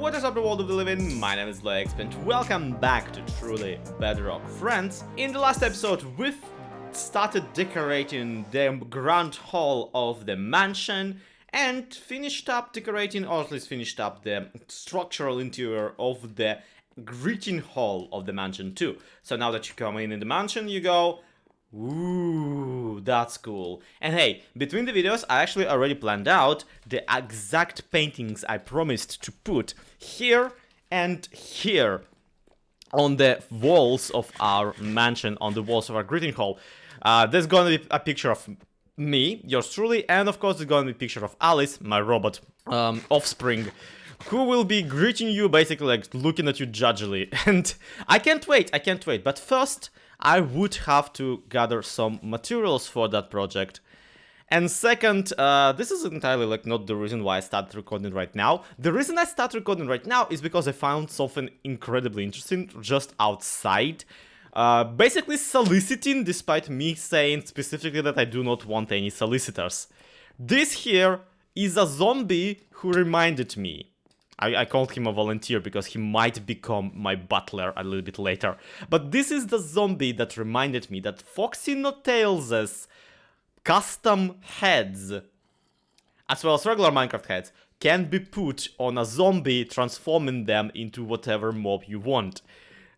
What is up, the world of the living? My name is Lex, and welcome back to Truly Bedrock Friends. In the last episode, we've started decorating the grand hall of the mansion and finished up decorating, or at least finished up the structural interior of the greeting hall of the mansion too. So now that you come in the mansion, you go, ooh, that's cool. And hey, between the videos, I actually already planned out the exact paintings I promised to put here and here on the walls of our mansion, on the walls of our greeting hall. There's gonna be a picture of me, yours truly, and of course there's gonna be a picture of Alice, my robot offspring, who will be greeting you, basically like looking at you judgily. And I can't wait, but first I would have to gather some materials for that project. And second, this is entirely like not the reason why I started recording right now. The reason I started recording right now is because I found something incredibly interesting just outside. Basically soliciting, despite me saying specifically that I do not want any solicitors. This here is a zombie who reminded me. I called him a volunteer because he might become my butler a little bit later. But this is the zombie that reminded me that Foxy No Tails' custom heads, as well as regular Minecraft heads, can be put on a zombie, transforming them into whatever mob you want.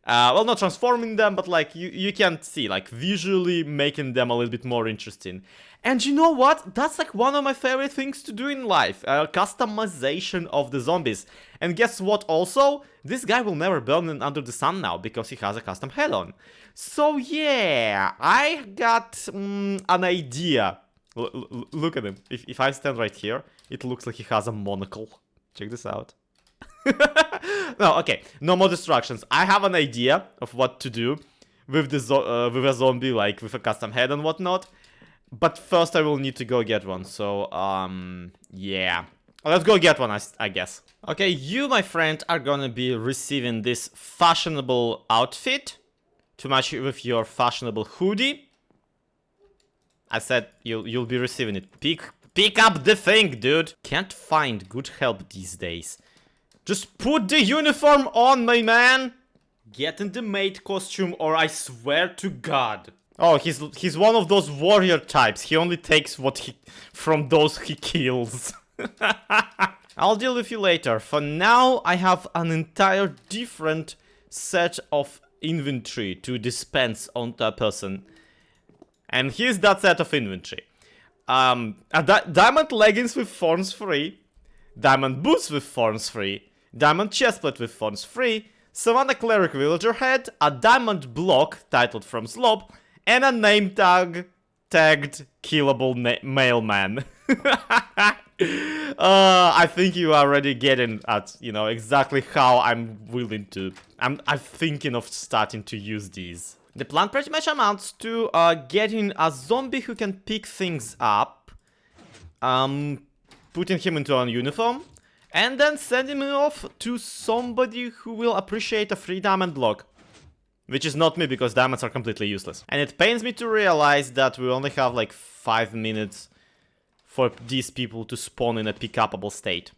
Well, not transforming them, but like you can see, like visually making them a little bit more interesting. And you know what? That's like one of my favorite things to do in life, customization of the zombies. And guess what also? This guy will never burn under the sun now, because he has a custom head on. So yeah, I got an idea. Look at him. If I stand right here, it looks like he has a monocle. Check this out. No, okay, no more distractions. I have an idea of what to do with the with a zombie, like with a custom head and whatnot. But first I will need to go get one, so, yeah. Let's go get one, I guess. Okay, you, my friend, are gonna be receiving this fashionable outfit to match with your fashionable hoodie. I said you'll be receiving it. Pick up the thing, dude. Can't find good help these days. Just put the uniform on, my man. Get in the maid costume, or I swear to God. Oh, he's one of those warrior types. He only takes what from those he kills. I'll deal with you later. For now, I have an entire different set of inventory to dispense onto a person. And here's that set of inventory. Diamond leggings with thorns free, diamond boots with thorns free, diamond chestplate with thorns free, Savannah Cleric villager head, a diamond block titled From Slope, and a name tag tagged killable mailman. I think you are already getting at, you know, exactly how I'm willing to. I'm thinking of starting to use these. The plan pretty much amounts to getting a zombie who can pick things up, putting him into a uniform, and then sending him off to somebody who will appreciate a free diamond block. Which is not me, because diamonds are completely useless. And it pains me to realize that we only have like 5 minutes for these people to spawn in a pick-upable state.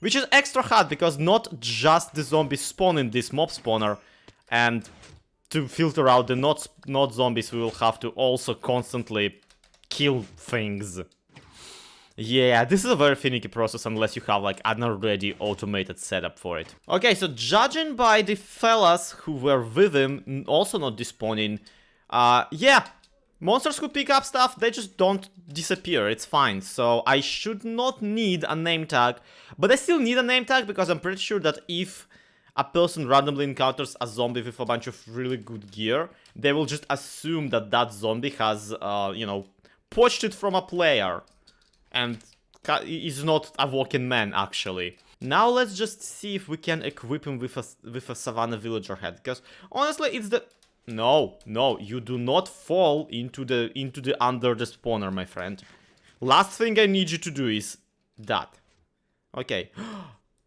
Which is extra hard, because not just the zombies spawn in this mob spawner, and to filter out the not zombies, we will have to also constantly kill things. Yeah, this is a very finicky process unless you have like an already automated setup for it. Okay, so judging by the fellas who were with him, also not despawning, yeah, monsters who pick up stuff, they just don't disappear, it's fine. So I should not need a name tag, but I still need a name tag because I'm pretty sure that if a person randomly encounters a zombie with a bunch of really good gear, they will just assume that that zombie has, you know, poached it from a player. And is not a walking man, actually. Now let's just see if we can equip him with a Savannah villager head. Because honestly, it's the... No, you do not fall into the under the spawner, my friend. Last thing I need you to do is that. Okay.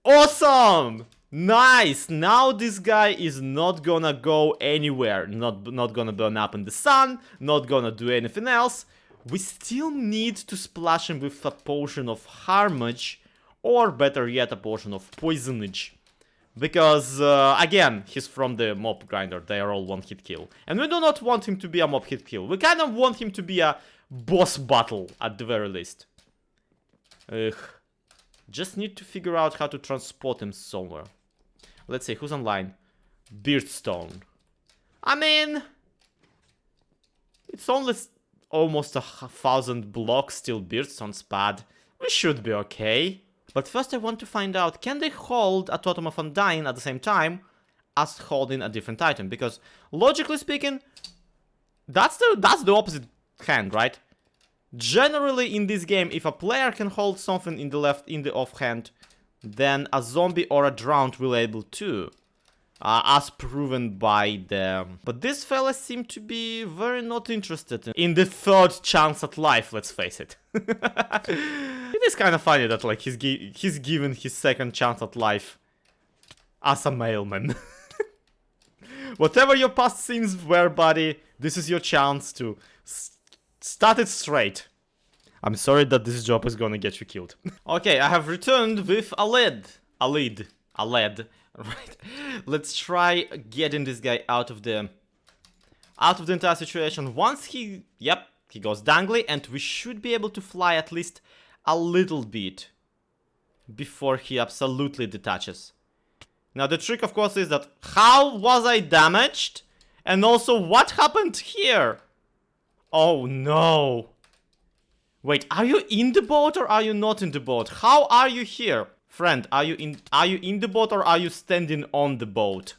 Awesome! Nice! Now this guy is not gonna go anywhere. Not gonna burn up in the sun. Not gonna do anything else. We still need to splash him with a potion of harmage, or better yet, a potion of poisonage. Because, again, he's from the mob grinder. They are all one-hit kill. And we do not want him to be a mob hit kill. We kind of want him to be a boss battle, at the very least. Ugh. Just need to figure out how to transport him somewhere. Let's see, who's online? Beardstone. I mean... It's only almost 1,000 blocks, still Beardstone's bad. We should be okay. But first I want to find out, can they hold a Totem of Undying at the same time as holding a different item? Because, logically speaking, that's the opposite hand, right? Generally in this game, if a player can hold something in the offhand, then a zombie or a drowned will able to. As proven by them. But these fellas seem to be very not interested in the third chance at life, let's face it. It is kind of funny that like he's given his second chance at life as a mailman. Whatever your past sins were, buddy, this is your chance to start it straight. I'm sorry that this job is gonna get you killed. Okay, I have returned with a lead. Right, let's try getting this guy out of the entire situation. Once he goes dangly, and we should be able to fly at least a little bit before he absolutely detaches. Now the trick, of course, is that how was I damaged? And also, what happened here? Oh no. Wait, are you in the boat or are you not in the boat? How are you here? Friend, are you in the boat or are you standing on the boat?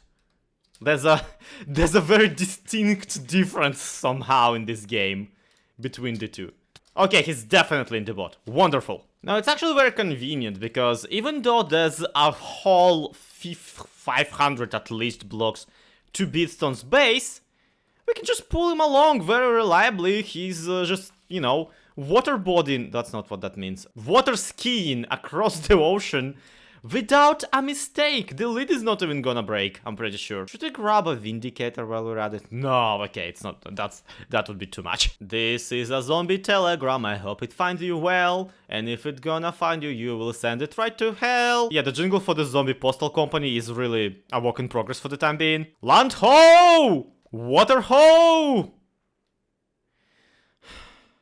There's a very distinct difference somehow in this game between the two. Okay, he's definitely in the boat. Wonderful. Now it's actually very convenient because even though there's a whole 500 at least blocks to Beardstone's base, we can just pull him along very reliably. He's just, you know, waterboarding, that's not what that means, water skiing across the ocean without a mistake. The lid is not even gonna break, I'm pretty sure. Should we grab a Vindicator while we're at it? No, okay, it's not, that would be too much. This is a zombie telegram, I hope it finds you well, and if it's gonna find you, you will send it right to hell. Yeah, the jingle for the zombie postal company is really a work in progress for the time being. Land ho! Water ho!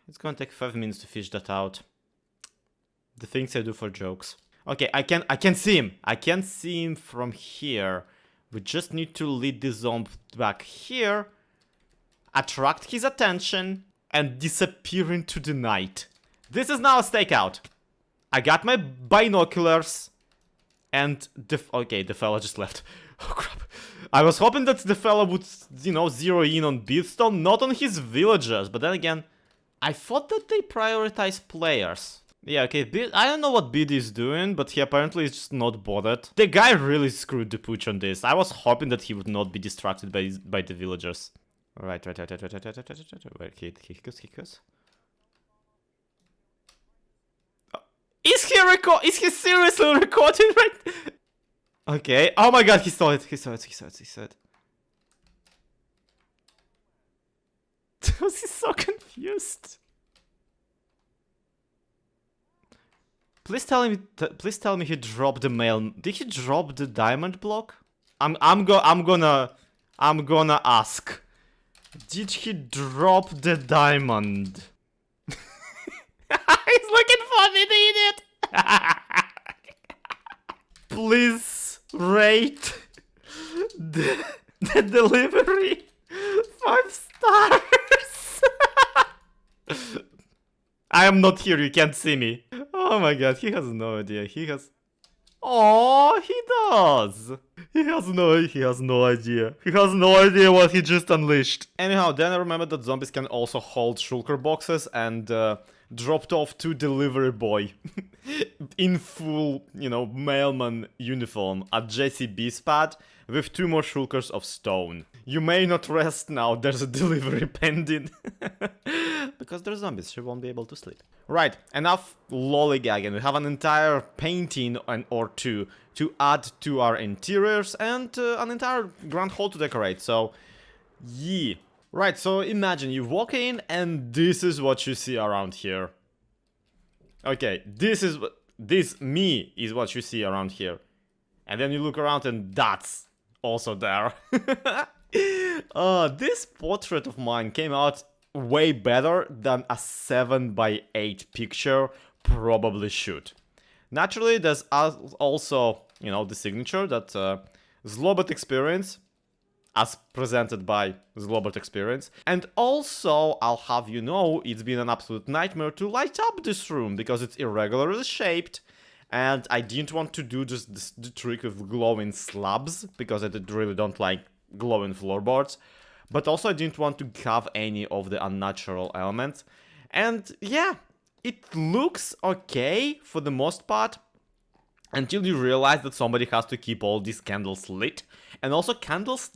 It's gonna take 5 minutes to fish that out. The things I do for jokes. Okay, I can see him. I can see him from here. We just need to lead the zombie back here, attract his attention, and disappear into the night. This is now a stakeout. I got my binoculars, and okay, the fella just left. Oh crap. I was hoping that the fella would, you know, zero in on Beardstone, not on his villagers, but then again, I thought that they prioritize players. Yeah, okay, I don't know what BD is doing, but he apparently is just not bothered. The guy really screwed the pooch on this. I was hoping that he would not be distracted by the villagers. Right. Where he goes. Oh, is he seriously recording right? Okay, oh my god, he saw it. Was he so confused? Please tell me he dropped the mail. Did he drop the diamond block? I'm gonna ask. Did he drop the diamond? He's looking for me, the idiot. Please rate the delivery 5 stars. I am not here, you can't see me. Oh my god, he has no idea. Oh, he does. He has no idea. He has no idea what he just unleashed. Anyhow, then I remembered that zombies can also hold shulker boxes and dropped off to delivery boy in full, you know, mailman uniform at JCB's pad with 2 more shulkers of stone. You may not rest now, there's a delivery pending. Because they're zombies, she won't be able to sleep. Right, enough lollygagging. We have an entire painting or 2 to add to our interiors and an entire grand hall to decorate, so yeah. Right, so imagine you walk in and this is what you see around here. Okay, this me is what you see around here. And then you look around and that's also there. This portrait of mine came out way better than a 7x8 picture probably should. Naturally, there's also, you know, the signature that Zlobot Experience, as presented by Zlobot Experience. And also, I'll have you know, it's been an absolute nightmare to light up this room because it's irregularly shaped. And I didn't want to do just the trick of glowing slabs because I really don't like glowing floorboards. But also I didn't want to have any of the unnatural elements. And yeah, it looks okay for the most part. Until you realize that somebody has to keep all these candles lit. And also candles,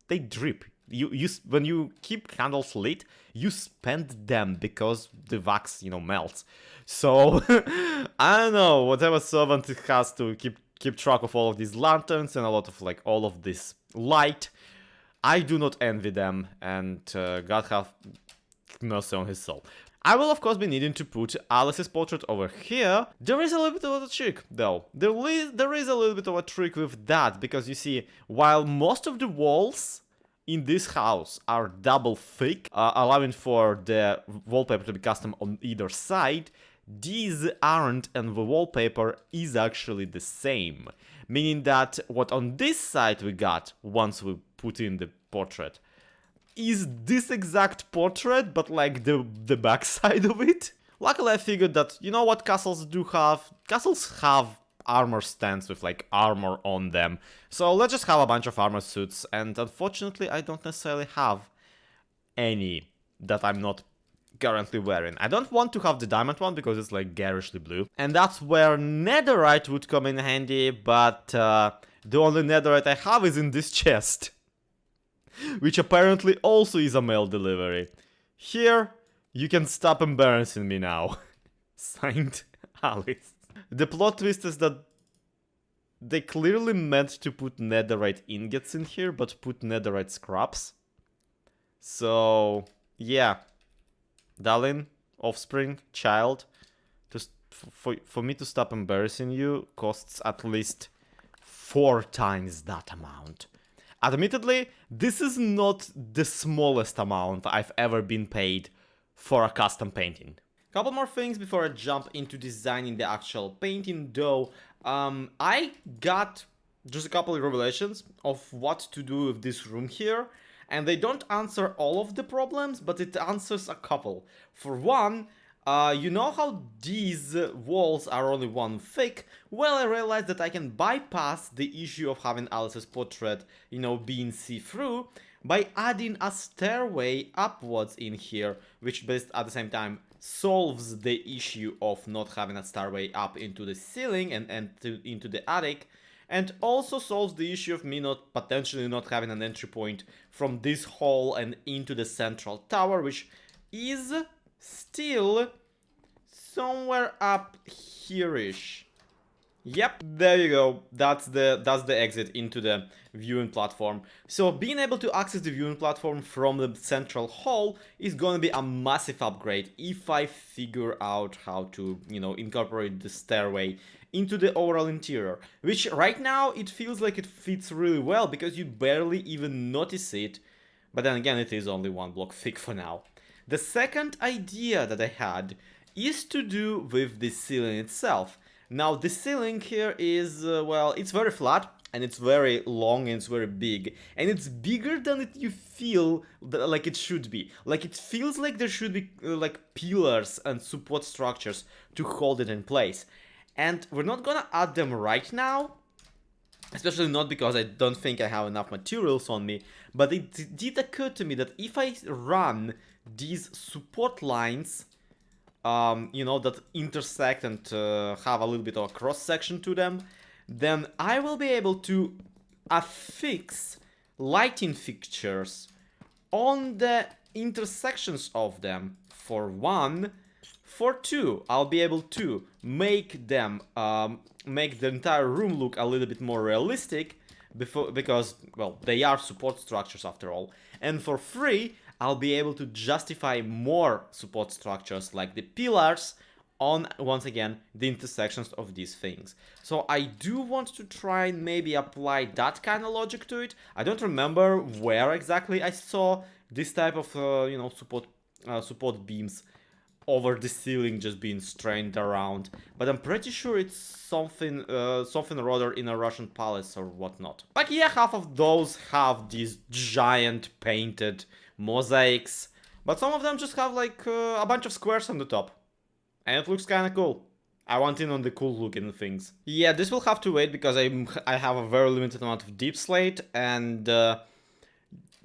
they drip. When you keep candles lit, you spend them because the wax, you know, melts. So, I don't know, whatever servant has to keep track of all of these lanterns and a lot of, like, all of this light, I do not envy them, and God have mercy on his soul. I will, of course, be needing to put Alice's portrait over here. There is a little bit of a trick, though. There is a little bit of a trick with that, because you see, while most of the walls in this house are double thick, allowing for the wallpaper to be custom on either side, these aren't, and the wallpaper is actually the same. Meaning that what on this side we got once we put in the portrait is this exact portrait, but like the back side of it. Luckily I figured that, you know what castles do have? Castles have armor stands with like armor on them. So let's just have a bunch of armor suits, and unfortunately I don't necessarily have any that I'm not currently wearing. I don't want to have the diamond one because it's like garishly blue. And that's where netherite would come in handy, but the only netherite I have is in this chest. Which apparently also is a mail delivery. Here, you can stop embarrassing me now. Signed, Alice. The plot twist is that they clearly meant to put netherite ingots in here, but put netherite scraps. So, yeah. Darling, offspring, child, for me to stop embarrassing you costs at least 4 times that amount. Admittedly, this is not the smallest amount I've ever been paid for a custom painting. Couple more things before I jump into designing the actual painting, though. I got just a couple of revelations of what to do with this room here, and they don't answer all of the problems, but it answers a couple. For one, you know how these walls are only 1 thick? Well, I realized that I can bypass the issue of having Alice's portrait, you know, being see-through by adding a stairway upwards in here, which at the same time solves the issue of not having a stairway up into the ceiling and into the attic, and also solves the issue of me potentially not having an entry point from this hall and into the central tower, which is still somewhere up here-ish. Yep, there you go. That's the exit into the viewing platform. So being able to access the viewing platform from the central hall is going to be a massive upgrade if I figure out how to, you know, incorporate the stairway into the overall interior, which right now it feels like it fits really well because you barely even notice it, but then again it is only 1 block thick for now. The second idea that I had is to do with the ceiling itself. Now the ceiling here is, well, it's very flat and it's very long and it's very big, and it's bigger than you feel like it should be. Like it feels like there should be like pillars and support structures to hold it in place. And we're not gonna add them right now, especially not because I don't think I have enough materials on me, but it did occur to me that if I run these support lines, you know, that intersect and have a little bit of a cross section to them, then I will be able to affix lighting fixtures on the intersections of them. For 1, for 2, I'll be able to make them make the entire room look a little bit more realistic because, well, they are support structures after all. And for 3, I'll be able to justify more support structures like the pillars on, once again, the intersections of these things. So I do want to try and maybe apply that kind of logic to it. I don't remember where exactly I saw this type of, you know, support beams over the ceiling just being strained around, but I'm pretty sure it's something rather in a Russian palace or whatnot. Like, yeah, half of those have these giant painted mosaics, but some of them just have like a bunch of squares on the top, and it looks kind of cool. I want in on the cool looking things. Yeah, this will have to wait because I have a very limited amount of deep slate, and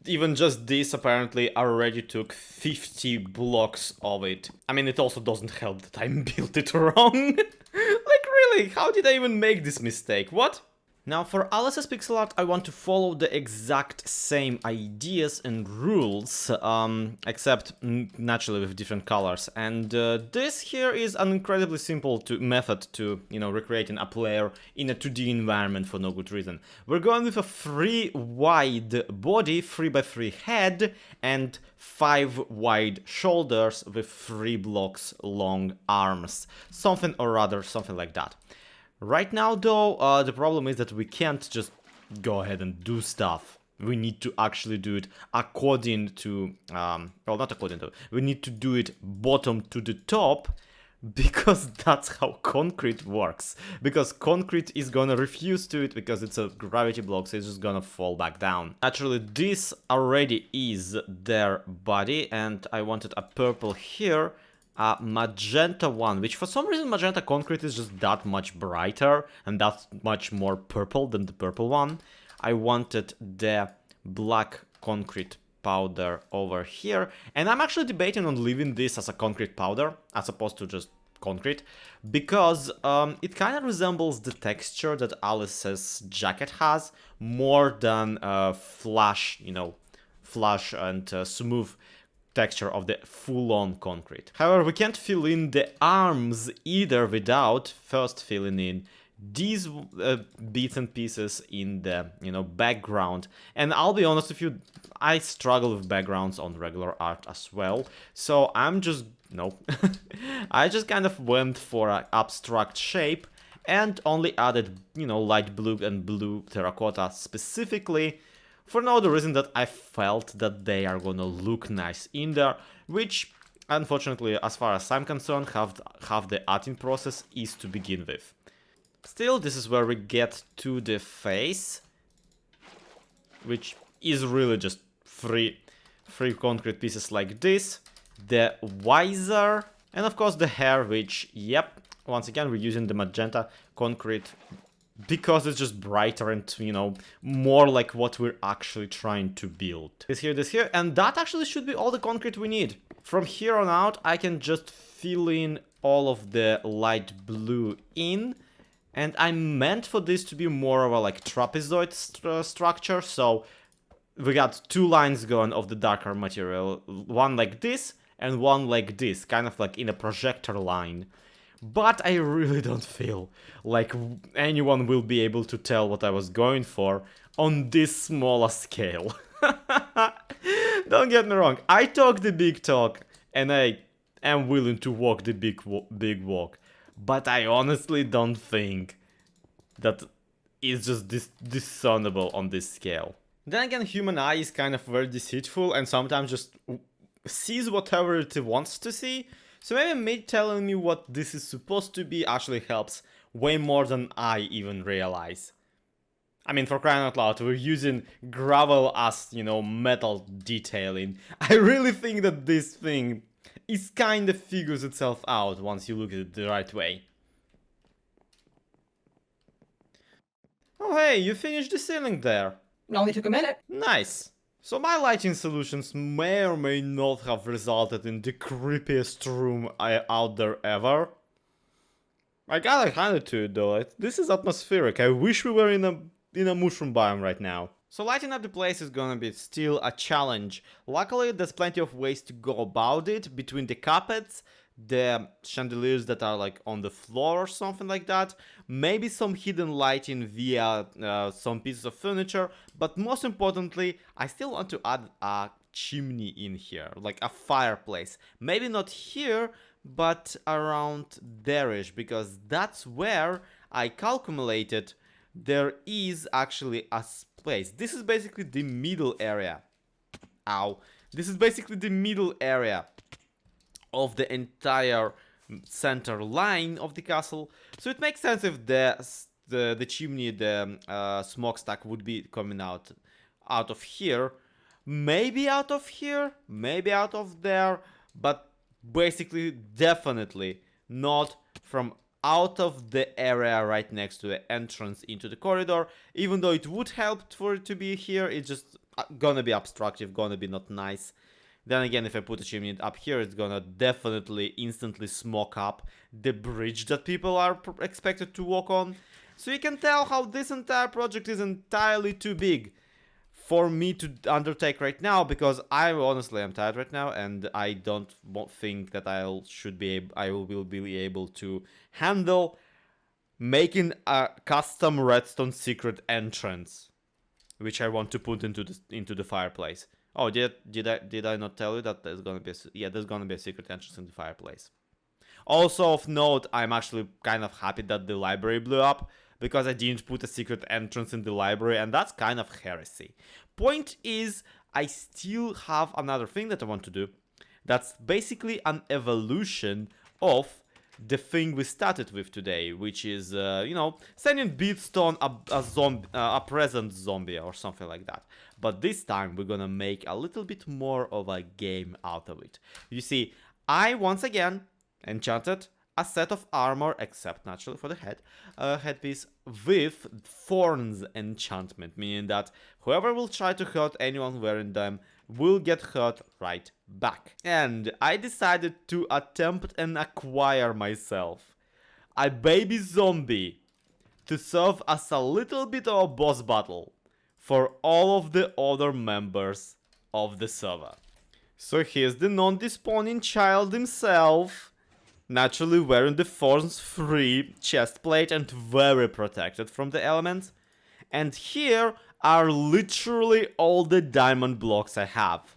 even just this apparently already took 50 blocks of it. I mean, it also doesn't help that I built it wrong. Like, really, how did I even make this mistake? What? Now, for Alice's pixel art, I want to follow the exact same ideas and rules, except naturally with different colors. And this here is an incredibly simple method to, you know, recreating a player in a 2D environment for no good reason. We're going with a 3 wide body, 3x3 head, and 5 wide shoulders with 3 blocks long arms. Something or other, something like that. Right now, though, the problem is that we can't just go ahead and do stuff. We need to actually do it according to, well, not according to, we need to do it bottom to the top, because that's how concrete works. Because concrete is gonna refuse to it because it's a gravity block, so it's just gonna fall back down. Actually, this already is their body, and I wanted a purple here. A magenta one, which for some reason magenta concrete is just that much brighter and that much more purple than the purple one. I wanted the black concrete powder over here, and I'm actually debating on leaving this as a concrete powder as opposed to just concrete, because it kind of resembles the texture that Alice's jacket has more than flash, you know, flash and smooth texture of the full-on concrete. However, we can't fill in the arms either without first filling in these bits and pieces in the, you know, background. And I'll be honest with you, I struggle with backgrounds on regular art as well. So I'm just, no, I just kind of went for an abstract shape and only added, you know, light blue and blue terracotta specifically, for no other reason that I felt that they are gonna look nice in there, which, unfortunately, as far as I'm concerned, half the arting process is to begin with. Still, this is where we get to the face, which is really just three concrete pieces like this, the visor, and of course the hair, which, yep, once again, we're using the magenta concrete because it's just brighter and, you know, more like what we're actually trying to build. This here, and that actually should be all the concrete we need. From here on out, I can just fill in all of the light blue in, and I meant for this to be more of a like trapezoid structure, so we got 2 lines going of the darker material, one like this and one like this, kind of like in a projector line. But I really don't feel like anyone will be able to tell what I was going for on this smaller scale. Don't get me wrong, I talk the big talk and I am willing to walk the big walk. But I honestly don't think that it's just discernible on this scale. Then again, human eye is kind of very deceitful and sometimes just sees whatever it wants to see. So maybe me telling me what this is supposed to be actually helps way more than I even realize. I mean, for crying out loud, we're using gravel as, you know, metal detailing. I really think that this thing is kind of figures itself out once you look at it the right way. Oh hey, you finished the ceiling there. It only took a minute. Nice. So my lighting solutions may or may not have resulted in the creepiest room out there ever. I gotta hand it to it though, this is atmospheric. I wish we were in a mushroom biome right now. So lighting up the place is gonna be still a challenge. Luckily, there's plenty of ways to go about it, between the carpets, the chandeliers that are like on the floor or something like that, maybe some hidden lighting via some pieces of furniture, but most importantly, I still want to add a chimney in here, like a fireplace. Maybe not here, but around there-ish, because that's where I calculated there is actually a place. This is basically the middle area. Ow. This is basically the middle area of the entire center line of the castle. So it makes sense if the chimney, the smokestack would be coming out of here. Maybe out of here, maybe out of there, but basically definitely not from out of the area right next to the entrance into the corridor. Even though it would help for it to be here, it's just gonna be obstructive, gonna be not nice. Then again, if I put a chimney up here, it's gonna definitely instantly smoke up the bridge that people are expected to walk on. So you can tell how this entire project is entirely too big for me to undertake right now, because I honestly am tired right now, and I don't think that I will be able to handle making a custom redstone secret entrance, which I want to put into the fireplace. Oh, did I not tell you that there's gonna be there's gonna be a secret entrance in the fireplace. Also of note, I'm actually kind of happy that the library blew up, because I didn't put a secret entrance in the library, and that's kind of heresy. Point is, I still have another thing that I want to do. That's basically an evolution of the thing we started with today, which is, you know, sending Beatstone a present zombie or something like that. But this time we're gonna make a little bit more of a game out of it. You see, I once again enchanted a set of armor, except naturally for the headpiece, with thorns enchantment, meaning that whoever will try to hurt anyone wearing them will get hurt right back. And I decided to attempt and acquire myself a baby zombie to serve as a little bit of a boss battle for all of the other members of the server. So here's the non-despawning child himself, naturally wearing the thorns-free chestplate and very protected from the elements. And here are literally all the diamond blocks I have.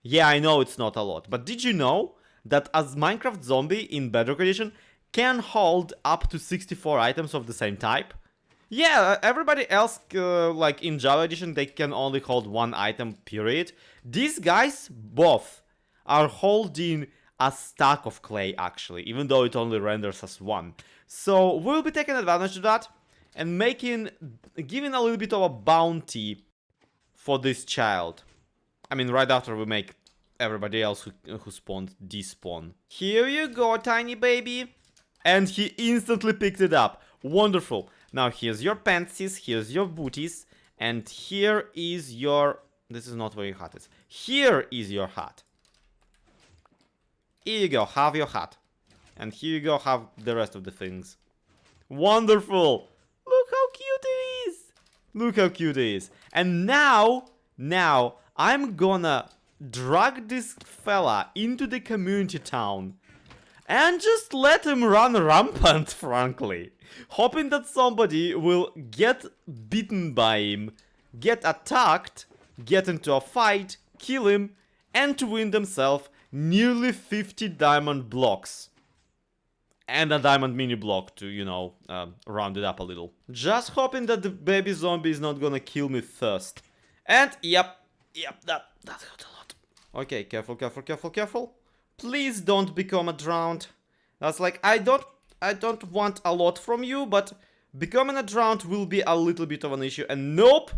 Yeah, I know it's not a lot, but did you know that as Minecraft Zombie in Bedrock Edition can hold up to 64 items of the same type? Yeah, everybody else, like in Java Edition, they can only hold one item, period. These guys, both, are holding a stack of clay, actually, even though it only renders as one. So we'll be taking advantage of that and giving a little bit of a bounty for this child. I mean, right after we make everybody else who spawned despawn. Here you go, tiny baby. And he instantly picked it up. Wonderful. Now here's your pantsies, here's your booties, and here is your... This is not where your hat is. Here is your hat. Here you go, have your hat. And here you go, have the rest of the things. Wonderful! Look how cute it is! Look how cute it is. And now, I'm gonna drag this fella into the community town and just let him run rampant, frankly. Hoping that somebody will get bitten by him, get attacked, get into a fight, kill him, and to win themselves nearly 50 diamond blocks. And a diamond mini block to, you know, round it up a little. Just hoping that the baby zombie is not gonna kill me first. And, yep, that hurt a lot. Okay, careful. Please don't become a drowned. That's like, I don't want a lot from you, but becoming a drowned will be a little bit of an issue. And nope.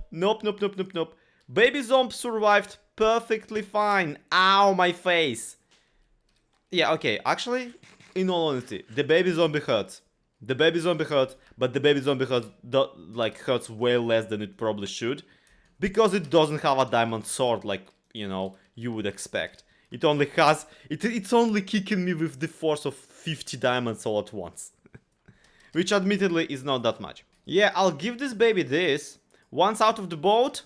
Baby zombie survived perfectly fine. Ow, my face. Yeah, okay, actually, in all honesty, the baby zombie hurts. The baby zombie hurts, but the baby zombie hurts way less than it probably should. Because it doesn't have a diamond sword like, you know, you would expect. It only has... It's only kicking me with the force of 50 diamonds all at once. Which admittedly is not that much. Yeah, I'll give this baby this. Once out of the boat,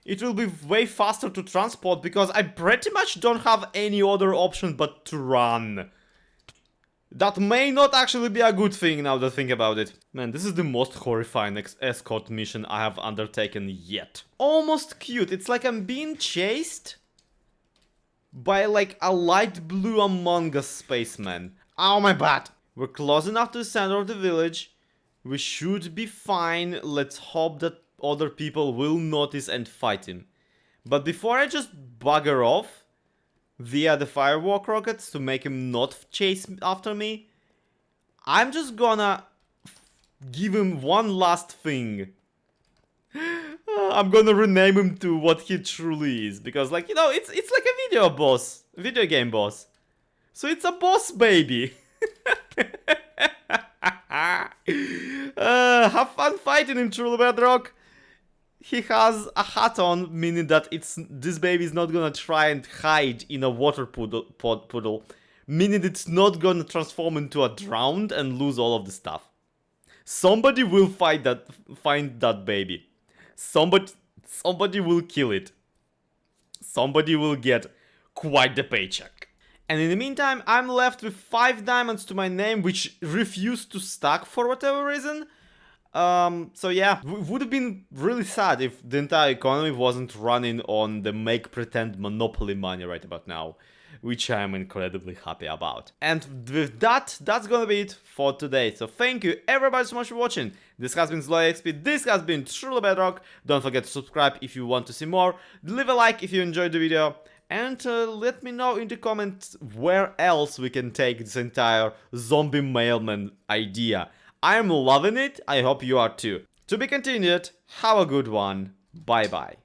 it will be way faster to transport because I pretty much don't have any other option but to run. That may not actually be a good thing now that I think about it. Man, this is the most horrifying escort mission I have undertaken yet. Almost cute. It's like I'm being chased by like a light blue Among Us spaceman. Oh my bad. We're close enough to the center of the village. We should be fine. Let's hope that other people will notice and fight him. But before I just bugger off via the firework rockets to make him not chase after me, I'm just gonna give him one last thing. I'm gonna rename him to what he truly is, because like, you know, it's like a video game boss. So it's a boss baby. Have fun fighting him, truly Bedrock. He has a hat on, meaning that this baby is not gonna try and hide in a water puddle, meaning it's not gonna transform into a drowned and lose all of the stuff. Somebody will find that baby. Somebody will kill it. Somebody will get quite the paycheck. And in the meantime, I'm left with 5 diamonds to my name, which refuse to stack for whatever reason. So yeah, would have been really sad if the entire economy wasn't running on the make pretend monopoly money right about now, which I'm incredibly happy about. And with that, that's gonna be it for today. So thank you everybody so much for watching. This has been LetsplX, this has been Truly Bedrock. Don't forget to subscribe if you want to see more. Leave a like if you enjoyed the video. And let me know in the comments where else we can take this entire zombie mailman idea. I'm loving it, I hope you are too. To be continued, have a good one, bye bye.